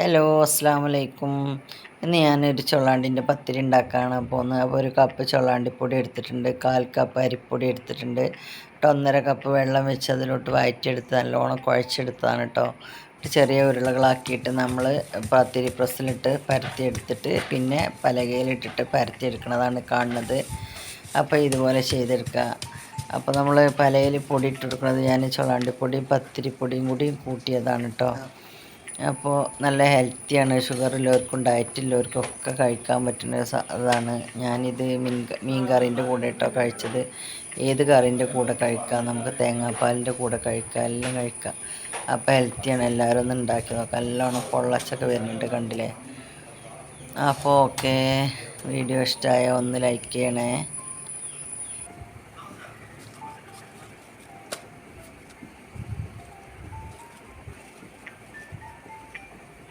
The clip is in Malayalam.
ഹലോ അസ്സാം വലൈക്കും. ഇന്ന് ഞാനൊരു ചൊള്ളാണ്ടിൻ്റെ പത്തിരി ഉണ്ടാക്കാനാണ് പോകുന്നത്. അപ്പോൾ ഒരു കപ്പ് ചൊള്ളാണ്ടിപ്പൊടി എടുത്തിട്ടുണ്ട്, 1/4 കപ്പ് അരിപ്പൊടി എടുത്തിട്ടുണ്ട് കേട്ടോ, 1.5 കപ്പ് വെള്ളം വെച്ച് അതിലോട്ട് വഴറ്റിയെടുത്ത് നല്ലോണം കുഴച്ചെടുത്തതാണ് കേട്ടോ. ചെറിയ ഉരുളകളാക്കിയിട്ട് നമ്മൾ പത്തിരി പ്രസ്സിലിട്ട് പരത്തിയെടുത്തിട്ട് പിന്നെ പലകയിലിട്ടിട്ട് പരത്തിയെടുക്കുന്നതാണ് കാണുന്നത്. അപ്പോൾ ഇതുപോലെ ചെയ്തെടുക്കുക. അപ്പോൾ നമ്മൾ പലയിൽ പൊടി ഇട്ടെടുക്കുന്നത് ഞാൻ ചൊള്ളാണ്ടിപ്പൊടിയും പത്തിരിപ്പൊടിയും കൂടി കൂട്ടിയതാണ് കേട്ടോ. അപ്പോൾ നല്ല ഹെൽത്തിയാണ്. ഷുഗറുള്ളവർക്കും ഡയറ്റുള്ളവർക്കും ഒക്കെ കഴിക്കാൻ പറ്റുന്ന ഇതാണ്. ഞാനിത് മീൻ കറീൻ്റെ കൂടെ കേട്ടോ കഴിച്ചത്. ഏത് കറീൻ്റെ കൂടെ കഴിക്കാം, നമുക്ക് തേങ്ങാപ്പാലിൻ്റെ കൂടെ കഴിക്കാം, എല്ലാം കഴിക്കാം. അപ്പോൾ ഹെൽത്തിയാണ്. എല്ലാവരും ഒന്ന് ഉണ്ടാക്കി നോക്കാം. നല്ലോണം പൊള്ളച്ചൊക്കെ വരുന്നുണ്ട്, കണ്ടില്ലേ? അപ്പോൾ ഓക്കെ, വീഡിയോ ഇഷ്ടമായ ഒന്ന് ലൈക്ക് ചെയ്യണേ.